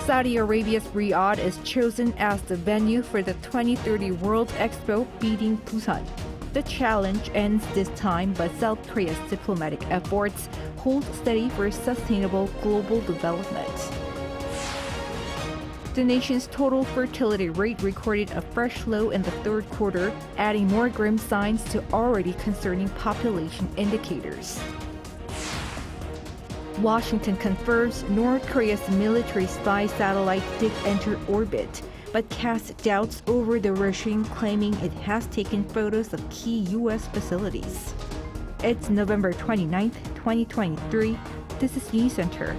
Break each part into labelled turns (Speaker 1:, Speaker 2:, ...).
Speaker 1: Saudi Arabia's Riyadh is chosen as the venue for the 2030 World Expo, beating Busan. The challenge ends this time, but South Korea's diplomatic efforts hold steady for sustainable global development. The nation's total fertility rate recorded a fresh low in the third quarter, adding more grim signs to already concerning population indicators. Washington confirms North Korea's military spy satellite did enter orbit, but casts doubts over the regime claiming it has taken photos of key U.S. facilities. It's November 29, 2023. This is News Center.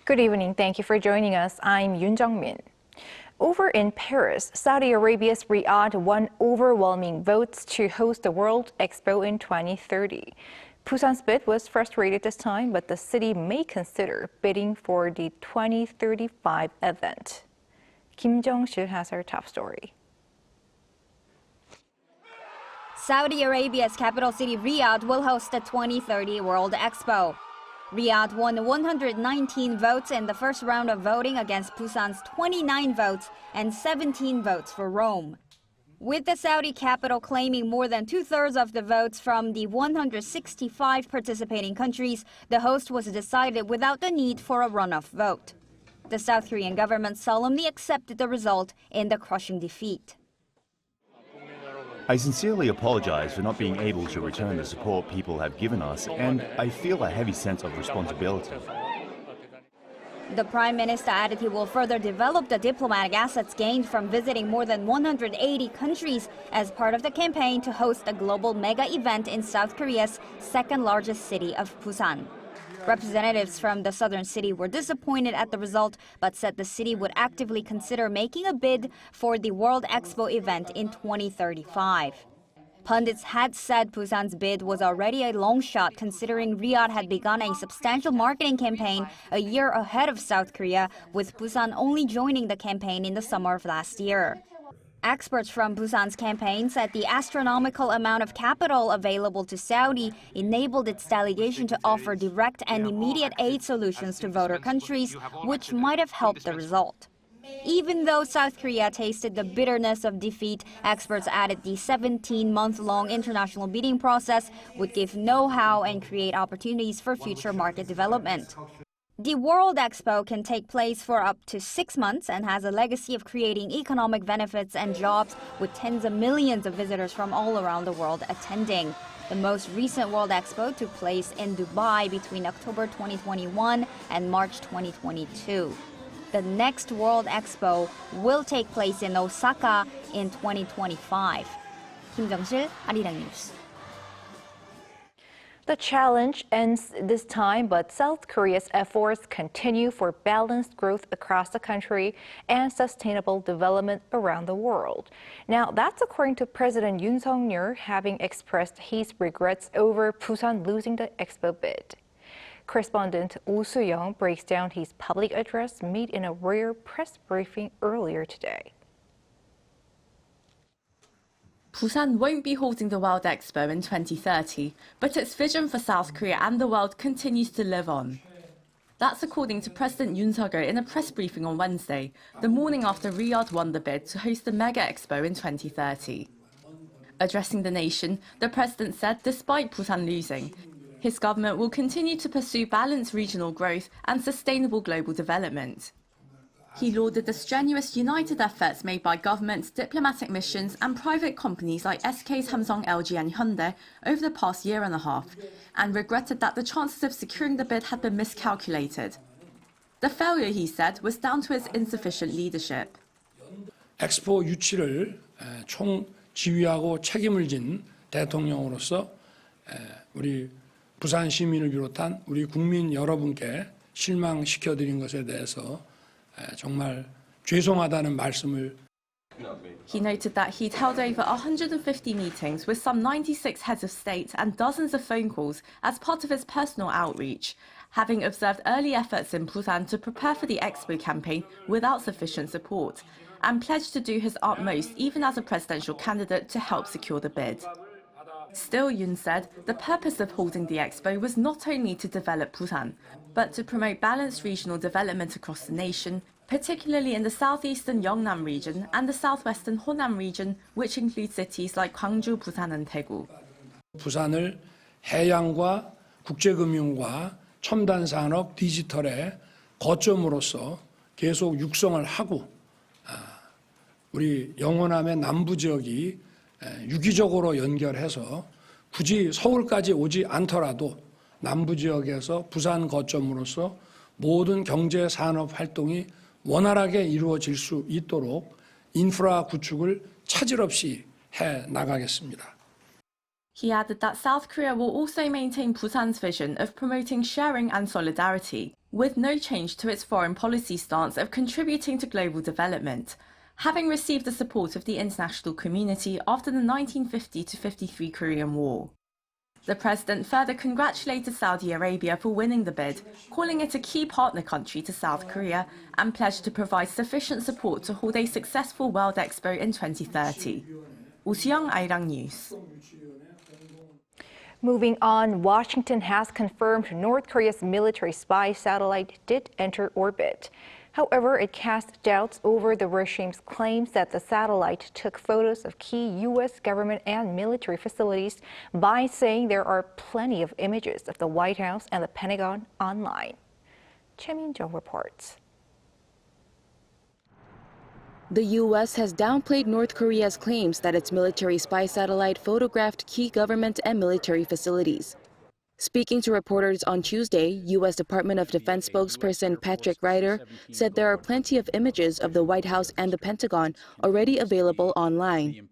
Speaker 2: Good evening. Thank you for joining us. I'm Yoon Jung-min. Over in Paris, Saudi Arabia's Riyadh won overwhelming votes to host the World Expo in 2030. Busan's bid was frustrated this time, but the city may consider bidding for the 2035 event. Kim Jong-sil has our top story.
Speaker 3: Saudi Arabia's capital city Riyadh will host the 2030 World Expo. Riyadh won 119 votes in the first round of voting against Busan's 29 votes and 17 votes for Rome. With the Saudi capital claiming more than two-thirds of the votes from the 165 participating countries, the host was decided without the need for a runoff vote. The South Korean government solemnly accepted the result in the crushing defeat.
Speaker 4: I sincerely apologize for not being able to return the support people have given us, and I feel a heavy sense of responsibility.
Speaker 3: The Prime Minister added he will further develop the diplomatic assets gained from visiting more than 180 countries as part of the campaign to host a global mega event in South Korea's second-largest city of Busan. Representatives from the southern city were disappointed at the result, but said the city would actively consider making a bid for the World Expo event in 2035. Pundits had said Busan's bid was already a long shot, considering Riyadh had begun a substantial marketing campaign a year ahead of South Korea, with Busan only joining the campaign in the summer of last year. Experts from Busan's campaign said the astronomical amount of capital available to Saudi enabled its delegation to offer direct and immediate aid solutions to voter countries, which might have helped the result. Even though South Korea tasted the bitterness of defeat, experts added the 17-month-long international bidding process would give know-how and create opportunities for future market development. The World Expo can take place for up to 6 months and has a legacy of creating economic benefits and jobs, with tens of millions of visitors from all around the world attending. The most recent World Expo took place in Dubai between October 2021 and March 2022. The next World Expo will take place in Osaka in 2025. Kim Jong-sil, Arirang News.
Speaker 2: The challenge ends this time, but South Korea's efforts continue for balanced growth across the country and sustainable development around the world. Now, that's according to President Yoon Suk-yeol, having expressed his regrets over Busan losing the expo bid. Correspondent Oh Soo-young breaks down his public address made in a rare press briefing earlier today.
Speaker 5: Busan won't be holding the World Expo in 2030, but its vision for South Korea and the world continues to live on. That's according to President Yoon Suk-yeol in a press briefing on Wednesday, the morning after Riyadh won the bid to host the Mega Expo in 2030. Addressing the nation, the president said despite Busan losing, his government will continue to pursue balanced regional growth and sustainable global development. He lauded the strenuous united efforts made by governments, diplomatic missions and private companies like SK's Samsung, LG and Hyundai over the past year and a half, and regretted that the chances of securing the bid had been miscalculated. The failure, he said, was down to his insufficient leadership.
Speaker 6: 엑스포 유치를 총 지휘하고 책임을 진 대통령으로서 우리 부산 시민을 비롯한 우리 국민 여러분께 실망시켜드린 것에 대해서 정말 죄송하다는 말씀을.
Speaker 5: He noted that he'd held over 150 meetings with some 96 heads of state and dozens of phone calls as part of his personal outreach, having observed early efforts in Busan to prepare for the Expo campaign without sufficient support, and pledged to do his utmost even as a presidential candidate to help secure the bid. Still, Yoon said, the purpose of holding the expo was not only to develop Busan, but to promote balanced regional development across the nation, particularly in the southeastern Yeongnam region and the southwestern Honam region, which includes cities like Gwangju, Busan and Daegu.
Speaker 6: 부산을 해양과 국제금융과 첨단 산업 디지털의 거점으로서 계속 육성을 하고 우리 영호남의 남부 지역이 유기적으로 연결해서 굳이 서울까지 오지 않더라도 남부 지역에서 부산 거점으로서 모든 경제 산업 활동이 원활하게 이루어질 수 있도록 인프라 구축을 차질 없이 해 나가겠습니다.
Speaker 5: He added that South Korea will also maintain Busan's vision of promoting sharing and solidarity, with no change to its foreign policy stance of contributing to global development, having received the support of the international community after the 1950-53 Korean War. The president further congratulated Saudi Arabia for winning the bid, calling it a key partner country to South Korea, and pledged to provide sufficient support to hold a successful World Expo in 2030. Oh Soo-young, Arirang News.
Speaker 2: Moving on, Washington has confirmed North Korea's military spy satellite did enter orbit. However, it cast doubts over the regime's claims that the satellite took photos of key U.S. government and military facilities by saying there are plenty of images of the White House and the Pentagon online. Choi Min-jung reports.
Speaker 7: The U.S. has downplayed North Korea's claims that its military spy satellite photographed key government and military facilities. Speaking to reporters on Tuesday, U.S. Department of Defense spokesperson Patrick Ryder said there are plenty of images of the White House and the Pentagon already available online.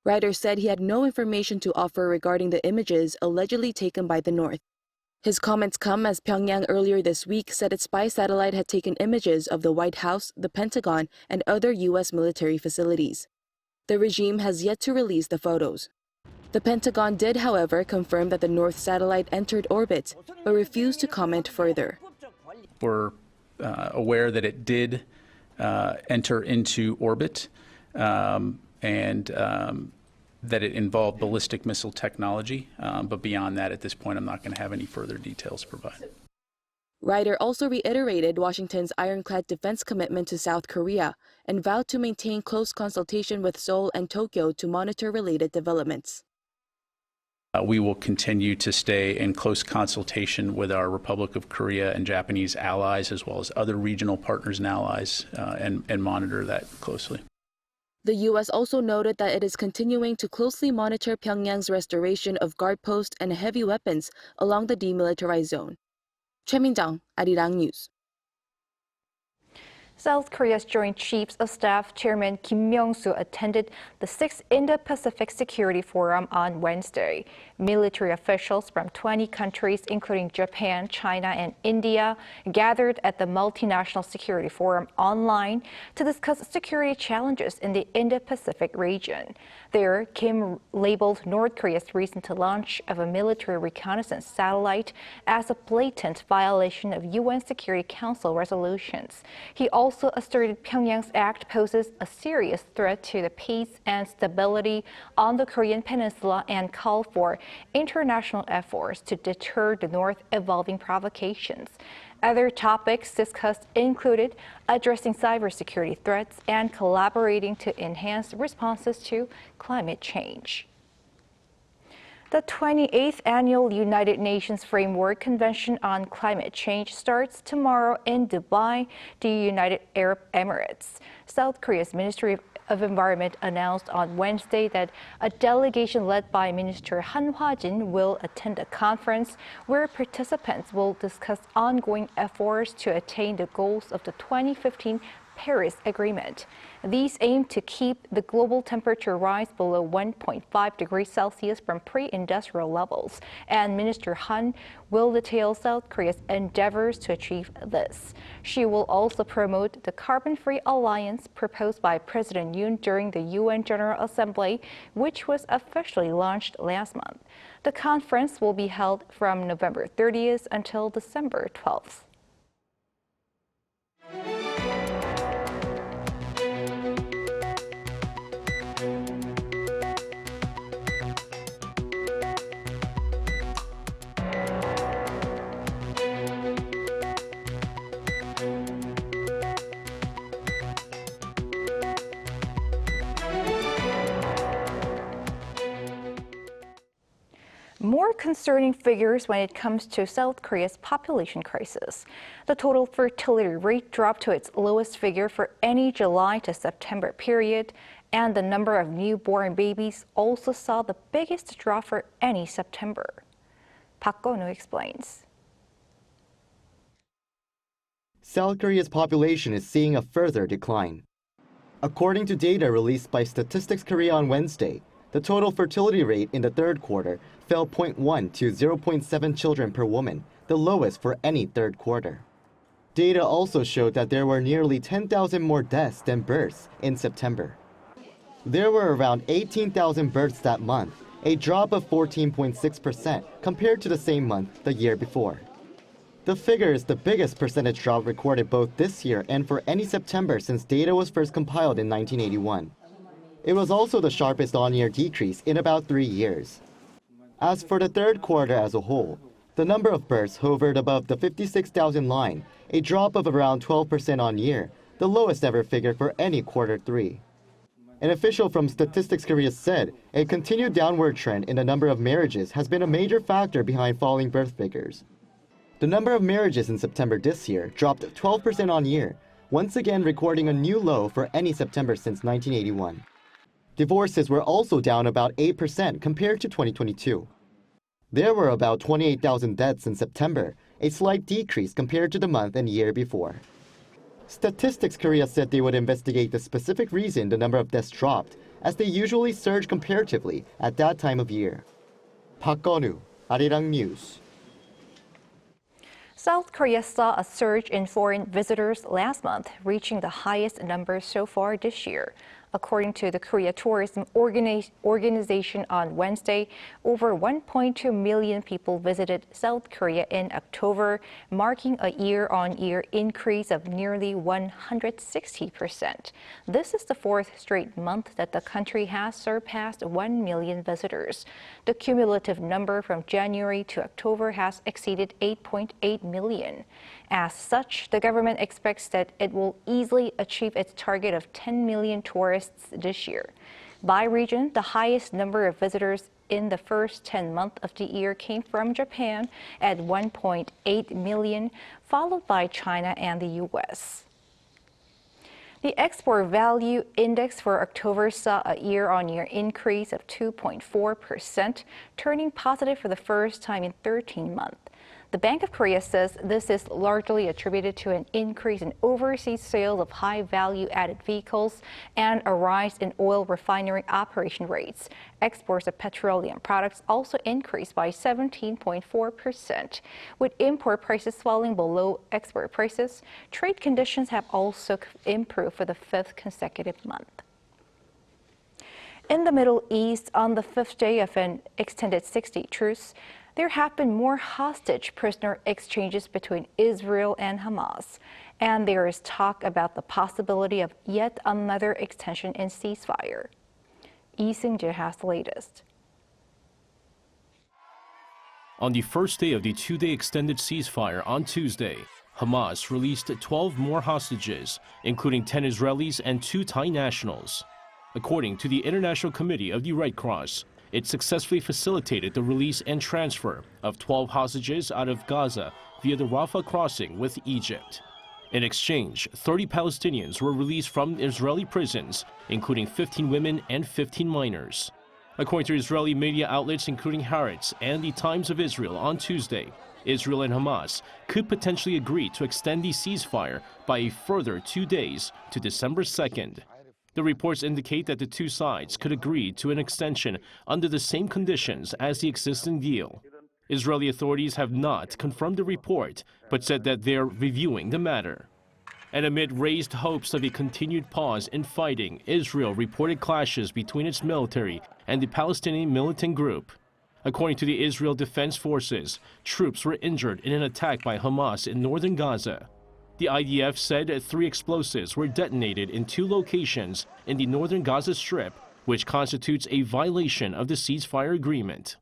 Speaker 7: Ryder said he had no information to offer regarding the images allegedly taken by the North. His comments come as Pyongyang earlier this week said its spy satellite had taken images of the White House, the Pentagon, and other U.S. military facilities. The regime has yet to release the photos. The Pentagon did, however, confirm that the North satellite entered orbit, but refused to comment further.
Speaker 8: We're aware that it did enter into orbit and that it involved ballistic missile technology, but beyond that, at this point, I'm not going to have any further details to provide.
Speaker 7: Ryder also reiterated Washington's ironclad defense commitment to South Korea and vowed to maintain close consultation with Seoul and Tokyo to monitor related developments.
Speaker 8: We will continue to stay in close consultation with our Republic of Korea and Japanese allies, as well as other regional partners and allies, and monitor that closely.
Speaker 7: The U.S. also noted that it is continuing to closely monitor Pyongyang's restoration of guard posts and heavy weapons along the demilitarized zone. Choi Min-jung, Arirang News.
Speaker 2: South Korea's Joint Chiefs of Staff Chairman Kim Myung-soo attended the 6th Indo-Pacific Security Forum on Wednesday. Military officials from 20 countries, including Japan, China, and India, gathered at the Multinational Security Forum online to discuss security challenges in the Indo-Pacific region. There, Kim labeled North Korea's recent launch of a military reconnaissance satellite as a blatant violation of UN Security Council resolutions. He also asserted Pyongyang's act poses a serious threat to the peace and stability on the Korean peninsula and called for international efforts to deter the North evolving provocations. Other topics discussed included addressing cybersecurity threats and collaborating to enhance responses to climate change. The 28th Annual United Nations Framework Convention on Climate Change starts tomorrow in Dubai, the United Arab Emirates. South Korea's Ministry of Environment announced on Wednesday that a delegation led by Minister Han Hwa-jin will attend a conference where participants will discuss ongoing efforts to attain the goals of the 2015 Paris Agreement. These aim to keep the global temperature rise below 1.5 degrees Celsius from pre-industrial levels, and Minister Han will detail South Korea's endeavors to achieve this. She will also promote the carbon-free alliance proposed by President Yoon during the UN General Assembly, which was officially launched last month. The conference will be held from November 30th until December 12th. concerning figures when it comes to South Korea's population crisis. The total fertility rate dropped to its lowest figure for any July to September period, and the number of newborn babies also saw the biggest drop for any September. Park Go-nu explains.
Speaker 9: South Korea's population is seeing a further decline. According to data released by Statistics Korea on Wednesday, the total fertility rate in the third quarter fell 0.1 to 0.7 children per woman, the lowest for any third quarter. Data also showed that there were nearly 10,000 more deaths than births in September. There were around 18,000 births that month, a drop of 14.6% compared to the same month the year before. The figure is the biggest percentage drop recorded both this year and for any September since data was first compiled in 1981. It was also the sharpest on-year decrease in about 3 years. As for the third quarter as a whole, the number of births hovered above the 56,000 line, a drop of around 12% on year, the lowest ever figure for any quarter 3. An official from Statistics Korea said a continued downward trend in the number of marriages has been a major factor behind falling birth figures. The number of marriages in September this year dropped 12% on year, once again recording a new low for any September since 1981. Divorces were also down about 8% compared to 2022. There were about 28,000 deaths in September, a slight decrease compared to the month and year before. Statistics Korea said they would investigate the specific reason the number of deaths dropped, as they usually surge comparatively at that time of year. Park Go-nu, Arirang News.
Speaker 2: South Korea saw a surge in foreign visitors last month, reaching the highest number so far this year. According to the Korea Tourism Organization on Wednesday, over 1.2 million people visited South Korea in October, marking a year-on-year increase of nearly 160%. This is the fourth straight month that the country has surpassed 1 million visitors. The cumulative number from January to October has exceeded 8.8 million. As such, the government expects that it will easily achieve its target of 10 million tourists this year. By region, the highest number of visitors in the first 10 months of the year came from Japan at 1.8 million, followed by China and the U.S. The Export Value Index for October saw a year-on-year increase of 2.4%, turning positive for the first time in 13 months. The Bank of Korea says this is largely attributed to an increase in overseas sales of high-value-added vehicles and a rise in oil refinery operation rates. Exports of petroleum products also increased by 17.4%. With import prices falling below export prices, trade conditions have also improved for the fifth consecutive month. In the Middle East, on the fifth day of an extended 6-day truce, there have been more hostage prisoner exchanges between Israel and Hamas, and there is talk about the possibility of yet another extension in ceasefire. Lee Seung-jae has the latest.
Speaker 10: On the first day of the 2-day extended ceasefire on Tuesday, Hamas released 12 more hostages, including 10 Israelis and 2 Thai nationals. According to the International Committee of the Red Cross, it successfully facilitated the release and transfer of 12 hostages out of Gaza via the Rafah crossing with Egypt. In exchange, 30 Palestinians were released from Israeli prisons, including 15 women and 15 minors. According to Israeli media outlets including Haaretz and the Times of Israel on Tuesday, Israel and Hamas could potentially agree to extend the ceasefire by a further 2 days to December 2nd. The reports indicate that the two sides could agree to an extension under the same conditions as the existing deal. Israeli authorities have not confirmed the report, but said that they're reviewing the matter. And amid raised hopes of a continued pause in fighting, Israel reported clashes between its military and the Palestinian militant group. According to the Israel Defense Forces, troops were injured in an attack by Hamas in northern Gaza. The IDF said 3 explosives were detonated in 2 locations in the northern Gaza Strip, which constitutes a violation of the ceasefire agreement.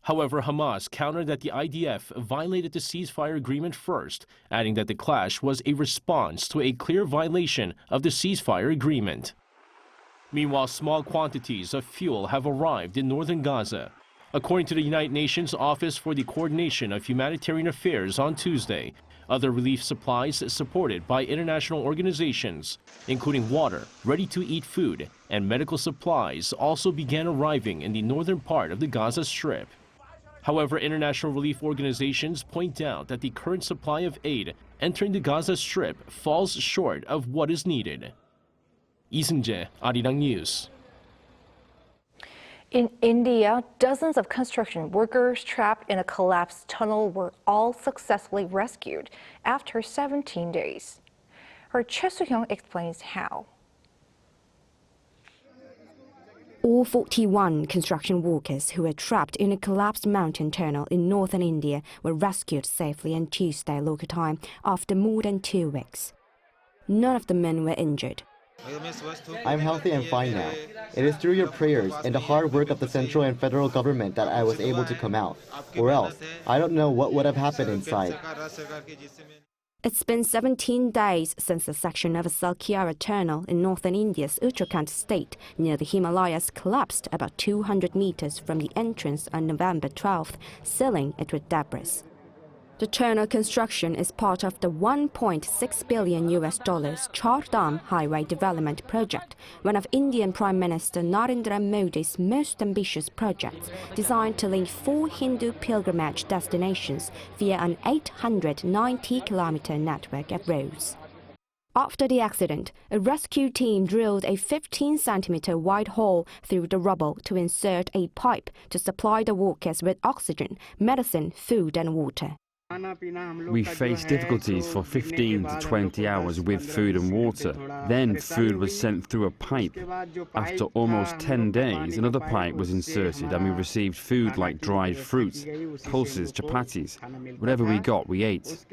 Speaker 10: However, Hamas countered that the IDF violated the ceasefire agreement first, adding that the clash was a response to a clear violation of the ceasefire agreement. Meanwhile, small quantities of fuel have arrived in northern Gaza. According to the United Nations Office for the Coordination of Humanitarian Affairs on Tuesday, other relief supplies supported by international organizations, including water, ready-to-eat food, and medical supplies, also began arriving in the northern part of the Gaza Strip. However, international relief organizations point out that the current supply of aid entering the Gaza Strip falls short of what is needed. Lee Seung-jae, Arirang News.
Speaker 2: In India, dozens of construction workers trapped in a collapsed tunnel were all successfully rescued after 17 days. Our Choi Soo-hyung explains how.
Speaker 11: All 41 construction workers who were trapped in a collapsed mountain tunnel in northern India were rescued safely on Tuesday local time after more than 2 weeks. None of the men were injured.
Speaker 9: I'm healthy and fine now. It is through your prayers and the hard work of the central and federal government that I was able to come out. Or else, I don't know what would have happened inside.
Speaker 11: It's been 17 days since a section of a Salkiara tunnel in northern India's Uttarakhand state near the Himalayas collapsed about 200 meters from the entrance on November 12th, sealing it with debris. The tunnel construction is part of the $1.6 billion Char Dham Highway Development Project, one of Indian Prime Minister Narendra Modi's most ambitious projects, designed to link 4 Hindu pilgrimage destinations via an 890-kilometer network of roads. After the accident, a rescue team drilled a 15-centimeter wide hole through the rubble to insert a pipe to supply the workers with oxygen, medicine, food and water.
Speaker 12: We faced difficulties for 15 to 20 hours with food and water. Then food was sent through a pipe. After almost 10 days, another pipe was inserted and we received food like dried fruits, pulses, chapatis. Whatever we got, we ate.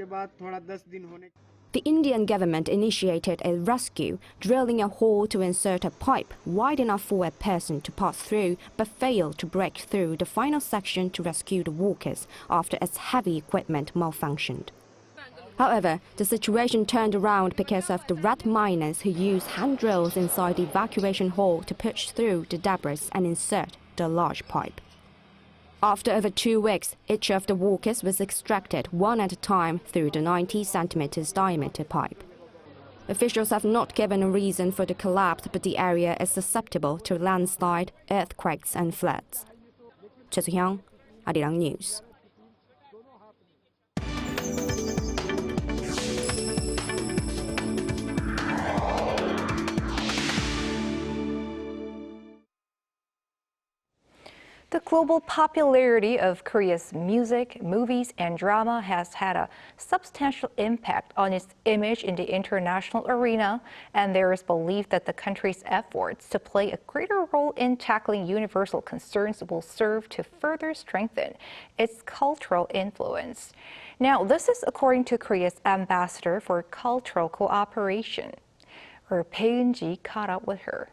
Speaker 11: The Indian government initiated a rescue, drilling a hole to insert a pipe wide enough for a person to pass through, but failed to break through the final section to rescue the workers after its heavy equipment malfunctioned. However, the situation turned around because of the red miners who used hand drills inside the evacuation hole to push through the debris and insert the large pipe. After over 2 weeks, each of the workers was extracted one at a time through the 90 centimeters diameter pipe. Officials have not given a reason for the collapse, but the area is susceptible to landslide, earthquakes and floods. Choi Soo-hyung, Arirang News.
Speaker 2: The global popularity of Korea's music, movies, and drama has had a substantial impact on its image in the international arena, and there is belief that the country's efforts to play a greater role in tackling universal concerns will serve to further strengthen its cultural influence. Now, this is according to Korea's ambassador for cultural cooperation. Our Pei-eun-ji caught up with her.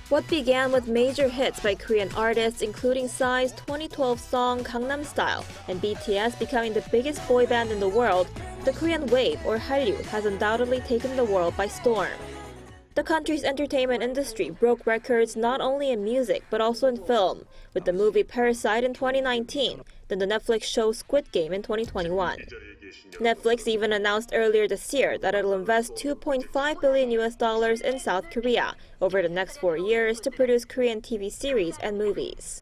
Speaker 13: What began with major hits by Korean artists including Psy's 2012 song Gangnam Style and BTS becoming the biggest boy band in the world, the Korean wave, or Hallyu, has undoubtedly taken the world by storm. The country's entertainment industry broke records not only in music but also in film, with the movie Parasite in 2019, then the Netflix show Squid Game in 2021. Netflix even announced earlier this year that it'll invest $2.5 billion in South Korea over the next 4 years to produce Korean TV series and movies.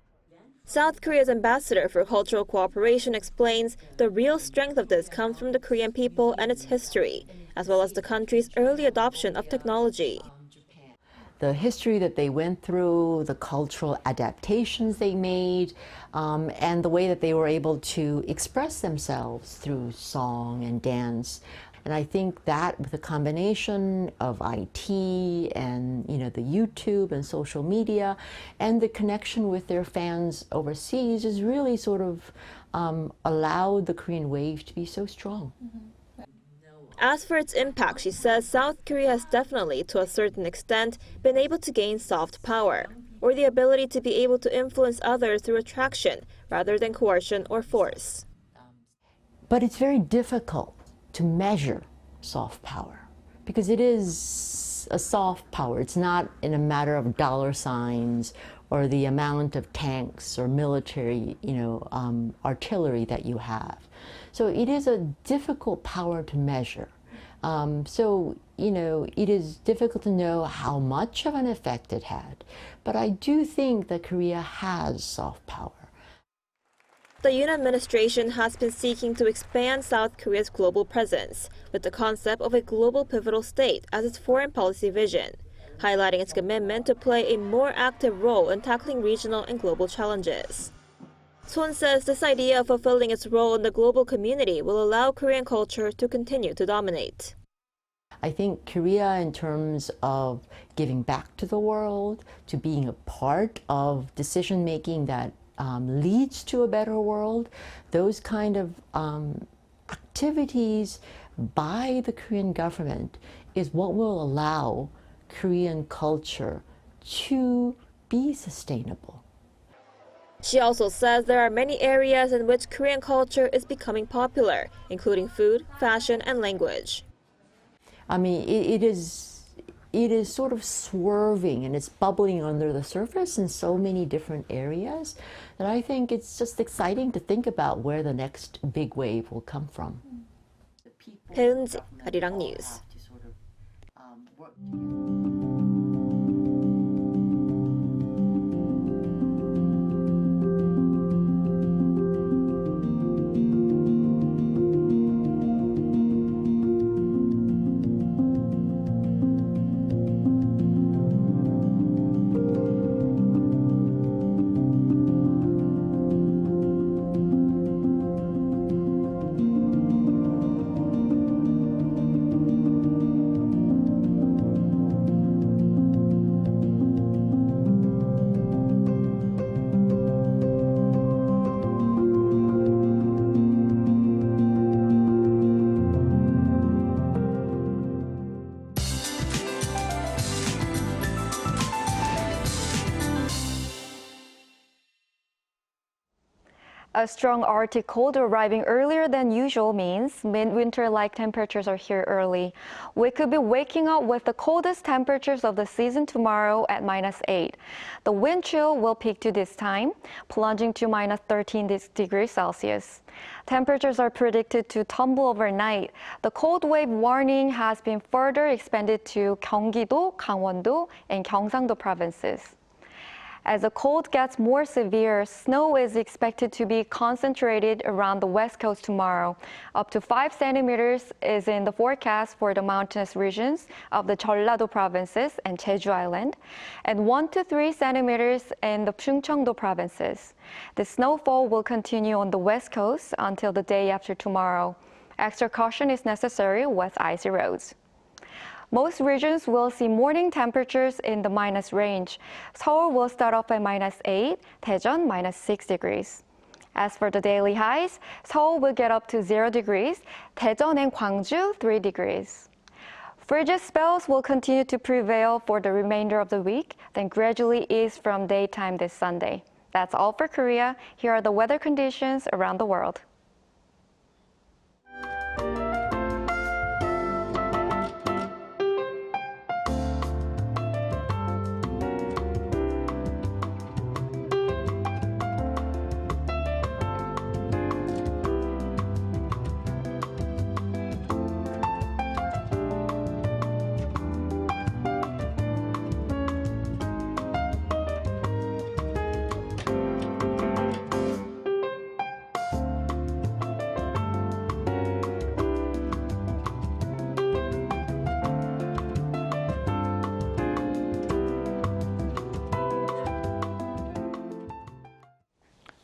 Speaker 13: South Korea's ambassador for cultural cooperation explains the real strength of this comes from the Korean people and its history, as well as the country's early adoption of technology.
Speaker 14: The history that they went through, the cultural adaptations they made, and the way that they were able to express themselves through song and dance. And I think that with a combination of IT and the YouTube and social media and the connection with their fans overseas has really sort of allowed the Korean wave to be so strong.
Speaker 13: As for its impact, she says South Korea has definitely, to a certain extent, been able to gain soft power, or the ability to be able to influence others through attraction rather than coercion or force.
Speaker 14: But it's very difficult to measure soft power because it is a soft power. It's not in a matter of dollar signs or the amount of tanks or military, artillery that you have. So it is a difficult power to measure. It is difficult to know how much of an effect it had. But I do think that Korea has soft power.
Speaker 13: The Yoon administration has been seeking to expand South Korea's global presence, with the concept of a global pivotal state as its foreign policy vision, highlighting its commitment to play a more active role in tackling regional and global challenges. Son says this idea of fulfilling its role in the global community will allow Korean culture to continue to dominate.
Speaker 14: I think Korea, in terms of giving back to the world, to being a part of decision-making that leads to a better world, those kind of activities by the Korean government is what will allow Korean culture to be sustainable.
Speaker 13: She also says there are many areas in which Korean culture is becoming popular, including food, fashion, and language.
Speaker 14: I mean, it is sort of swerving and it's bubbling under the surface in so many different areas that I think it's just exciting to think about where the next big wave will come from.
Speaker 13: 배은지, Arirang News.
Speaker 2: A strong Arctic cold arriving earlier than usual means mid-winter-like temperatures are here early. We could be waking up with the coldest temperatures of the season tomorrow at -8. The wind chill will peak to this time, plunging to -13 degrees Celsius. Temperatures are predicted to tumble overnight. The cold wave warning has been further expanded to Gyeonggi-do, Gangwon-do, and Gyeongsang-do provinces. As the cold gets more severe, snow is expected to be concentrated around the west coast tomorrow. Up to 5 centimeters is in the forecast for the mountainous regions of the Jeollado provinces and Jeju Island, and 1 to 3 centimeters in the Chungcheongdo provinces. The snowfall will continue on the west coast until the day after tomorrow. Extra caution is necessary with icy roads. Most regions will see morning temperatures in the minus range. Seoul will start off at -8, Daejeon -6 degrees. As for the daily highs, Seoul will get up to 0 degrees, Daejeon and Gwangju 3 degrees. Frigid spells will continue to prevail for the remainder of the week, then gradually ease from daytime this Sunday. That's all for Korea. Here are the weather conditions around the world.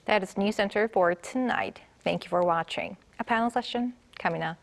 Speaker 2: That is News Center for tonight. Thank you for watching. A panel session coming up.